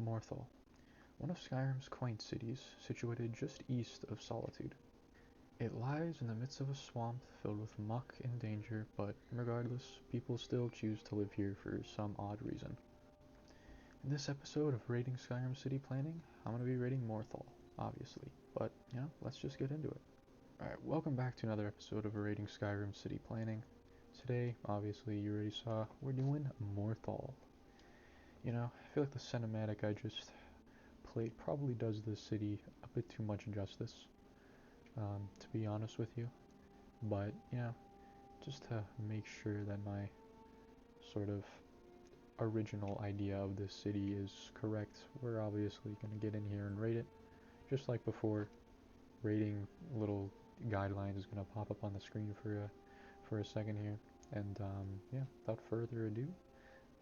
Morthal, one of Skyrim's quaint cities, situated just east of Solitude. It lies in the midst of a swamp filled with muck and danger, but regardless, people still choose to live here for some odd reason. In this episode of Rating Skyrim City Planning, I'm going to be rating Morthal, obviously, but, let's just get into it. Alright, welcome back to another episode of Rating Skyrim City Planning. Today, obviously, you already saw, we're doing Morthal. I feel like the cinematic I just played probably does this city a bit too much justice, to be honest with you. But, just to make sure that my sort of original idea of this city is correct, we're obviously going to get in here and rate it. Just like before, rating little guidelines is going to pop up on the screen for a second here. And, without further ado,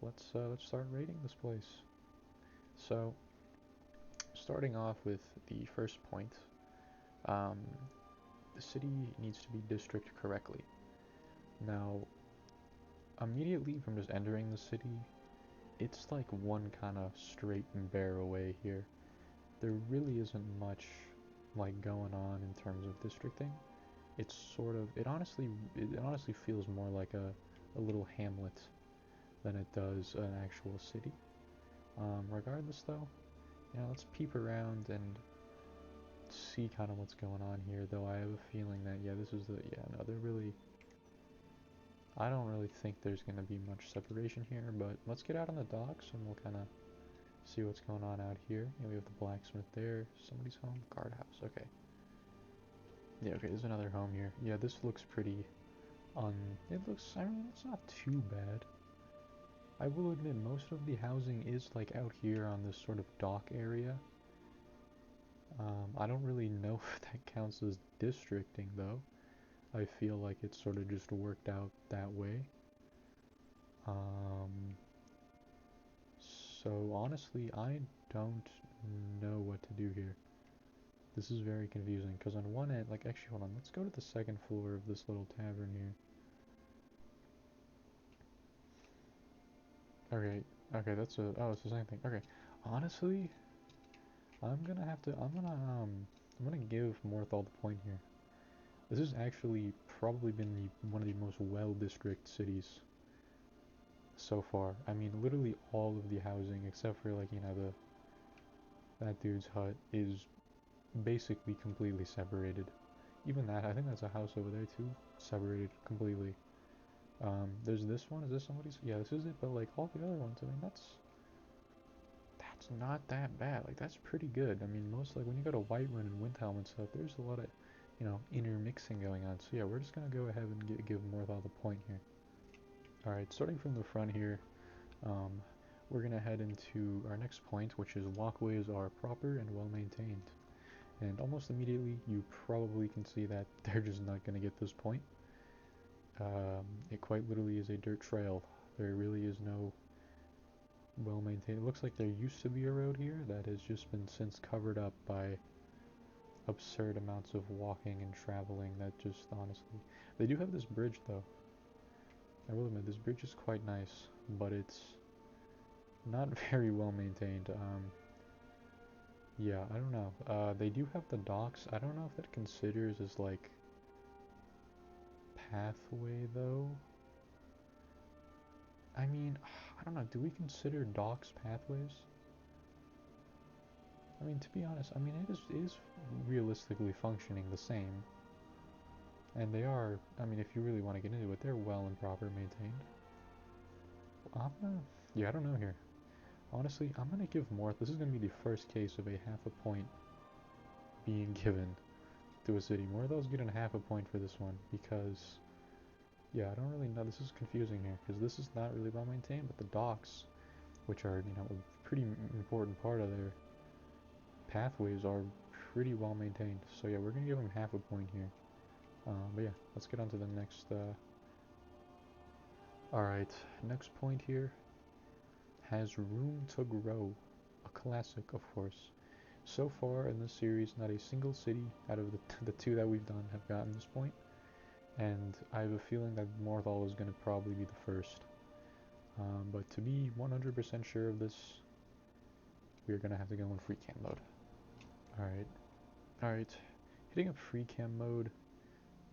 let's start rating this place. So, starting off with the first point, the city needs to be districted correctly. Now, immediately from just entering the city, it's like one kind of straight and bare away here. There really isn't much like going on in terms of districting. It's sort of, it honestly feels more like a little hamlet than it does an actual city. Regardless though, let's peep around and see kind of what's going on here, though I have a feeling that, I don't really think there's going to be much separation here, but let's get out on the docks and we'll kind of see what's going on out here. We have the blacksmith there, somebody's home, guardhouse, okay. Yeah, okay, there's another home here. Yeah, this looks pretty it's not too bad. I will admit, most of the housing is like out here on this sort of dock area. I don't really know if that counts as districting though. I feel like it's sort of just worked out that way. So honestly, I don't know what to do here. This is very confusing, because on one end, actually, hold on, let's go to the second floor of this little tavern here. Okay, okay, it's the same thing. Okay, honestly, I'm gonna give Morthal the point here. This has actually probably been one of the most well-district cities so far. I mean, literally all of the housing, except for that dude's hut, is basically completely separated. Even that, I think that's a house over there too, separated completely. There's this one. Is this somebody's? Yeah, this is it. But like all the other ones, I mean, that's not that bad. Like that's pretty good. I mean, most like when you go to Whiterun and Windhelm and stuff, there's a lot of, intermixing going on. So yeah, we're just gonna go ahead and give Morthal the point here. All right, starting from the front here, um, we're gonna head into our next point, which is walkways are proper and well maintained. And almost immediately, you probably can see that they're just not gonna get this point. It quite literally is a dirt trail. There really is no well maintained. It looks like there used to be a road here that has just been since covered up by absurd amounts of walking and traveling that just honestly... They do have this bridge though. I will admit, this bridge is quite nice, but it's not very well maintained. Yeah, I don't know. They do have the docks. I don't know if that considers as like pathway though. I mean, I don't know, do we consider docks pathways? I mean, to be honest, I mean, it is realistically functioning the same. And they are, I mean, if you really want to get into it, they're well and proper maintained. Yeah, I don't know here. Honestly, I'm gonna give this is gonna be the first case of a half a point being given to a city. Morthal's getting half a point for this one, because, yeah, I don't really know, this is confusing here, because this is not really well maintained, but the docks, which are, a pretty important part of their pathways, are pretty well maintained. So yeah, we're gonna give them half a point here. But yeah, let's get on to the next. Alright, next point here has room to grow. A classic, of course. So far in this series, not a single city out of the two that we've done have gotten this point. And I have a feeling that Morthal is going to probably be the first. But to be 100% sure of this, we're gonna have to go in free cam mode. Alright, alright. Hitting up free cam mode,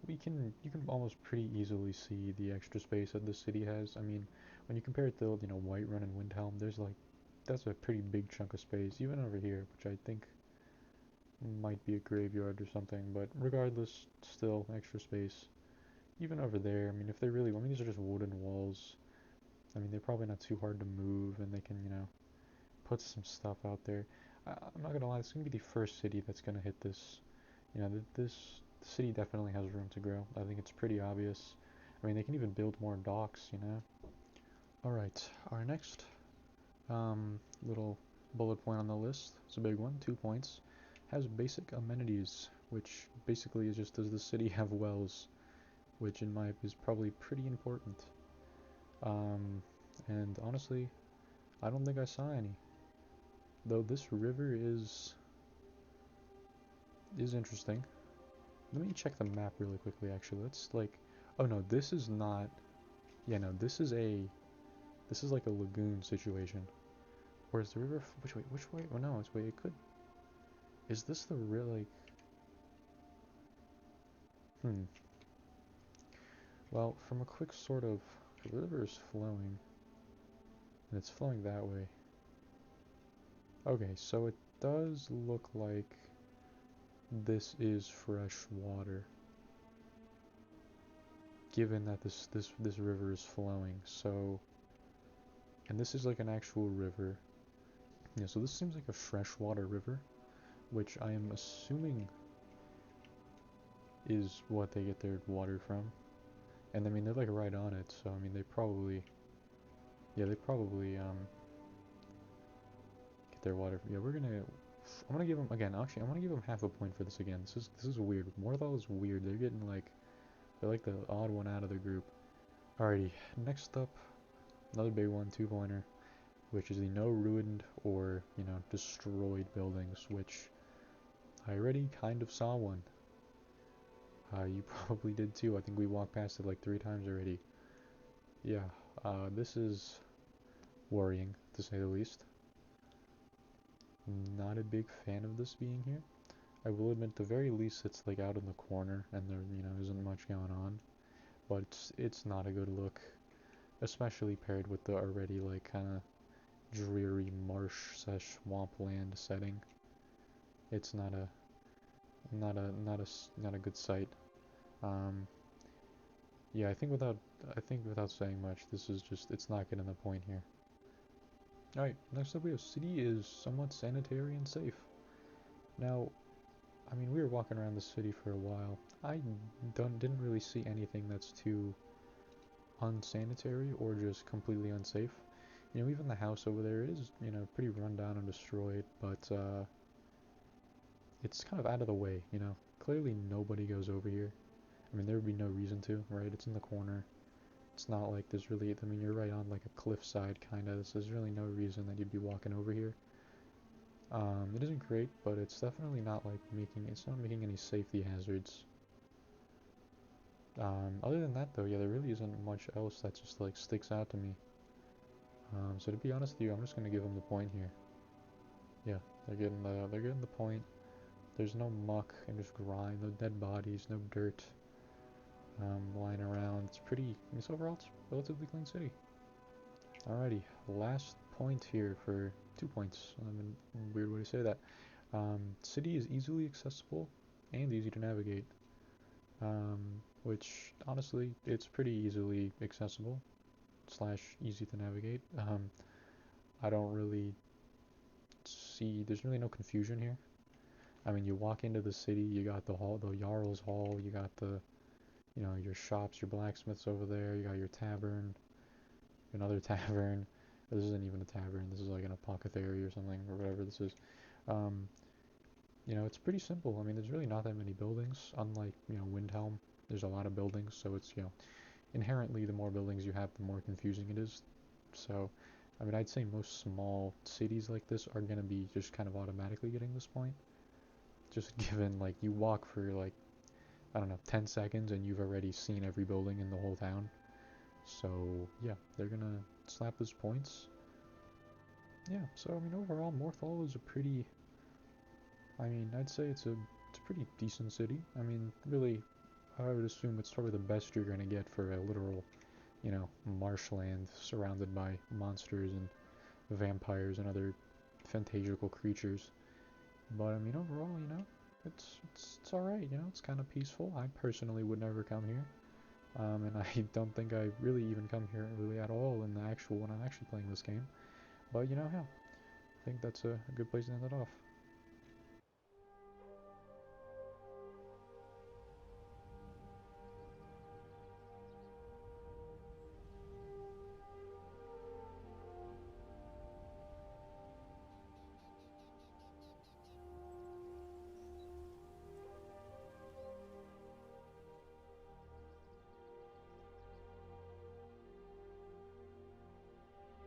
you can almost pretty easily see the extra space that the city has. I mean, when you compare it to, Whiterun and Windhelm, there's like, that's a pretty big chunk of space, even over here, which I think might be a graveyard or something, but regardless, still extra space. Even over there, I mean, if they really, I mean, these are just wooden walls. I mean, they're probably not too hard to move, and they can, put some stuff out there. I'm not gonna lie, it's gonna be the first city that's gonna hit this. This city definitely has room to grow. I think it's pretty obvious. I mean, they can even build more docks. Alright, our next little bullet point on the list, it's a big one, 2 points, has basic amenities, which basically is just, does the city have wells, which in my is probably pretty important. And honestly, I don't think I saw any. Though this river is interesting. Let me check the map really quickly, actually. Let's, like, oh no, this is not, yeah, no, this is like a lagoon situation. Where's the river, which way, oh no, it's way, it could, is this the real, like, well, from a quick sort of, the river is flowing, and it's flowing that way. Okay, so it does look like this is fresh water, given that this river is flowing. So, and this is like an actual river. Yeah, so this seems like a freshwater river, which I am assuming is what they get their water from. And I mean, they're like right on it, so I mean, they probably, yeah, they probably get their water. Yeah, I'm gonna give them again. Actually, I'm gonna give them half a point for this again. This is weird. Morthal is weird. They're like the odd one out of the group. Alrighty, next up, another big one, 2-pointer, which is the no ruined or, destroyed buildings, which I already kind of saw one. You probably did too. I think we walked past it like 3 times already. Yeah, this is worrying, to say the least. Not a big fan of this being here. I will admit, at the very least, it's like out in the corner, and there, isn't much going on. But it's not a good look, especially paired with the already like kind of dreary marsh/swampland setting. It's not a good sight. Um, yeah, I think without saying much, this is just, it's not getting the point here. Alright, next up we have city is somewhat sanitary and safe. Now, I mean, we were walking around the city for a while. I didn't really see anything that's too unsanitary or just completely unsafe. Even the house over there is, pretty run down and destroyed, but it's kind of out of the way. Clearly nobody goes over here. I mean, there would be no reason to, right? It's in the corner. It's not like there's really, I mean, you're right on like a cliffside kind of, so there's really no reason that you'd be walking over here. It isn't great, but it's definitely not like it's not making any safety hazards. Other than that though, yeah, there really isn't much else that just like sticks out to me. So to be honest with you, I'm just gonna give them the point here. Yeah, they're getting the point. There's no muck and just grime, no dead bodies, no dirt lying around. It's overall, it's a relatively clean city. Alrighty, last point here for 2 points. I mean, weird way to say that. City is easily accessible and easy to navigate. Which, honestly, it's pretty easily accessible / easy to navigate. I don't really see, there's really no confusion here. I mean, you walk into the city, you got the hall, the Jarl's Hall, you got your shops, your blacksmiths over there, you got your tavern, another tavern. This isn't even a tavern, this is like an apothecary or something, or whatever this is. Um, it's pretty simple. I mean, there's really not that many buildings, unlike, Windhelm. There's a lot of buildings, so it's, inherently the more buildings you have, the more confusing it is. So, I mean, I'd say most small cities like this are going to be just kind of automatically getting this point. Just given, like, you walk for, like, I don't know, 10 seconds and you've already seen every building in the whole town. So, yeah, they're gonna slap those points. yeah, so I mean, overall, Morthal is a pretty. I mean, I'd say it's a pretty decent city. I mean, really, I would assume it's probably the best you're gonna get for a literal, marshland surrounded by monsters and vampires and other fantastical creatures. But I mean, overall, it's all right. It's kind of peaceful. I personally would never come here, and I don't think I really even come here really at all in the actual when I'm actually playing this game. But yeah, I think that's a good place to end it off.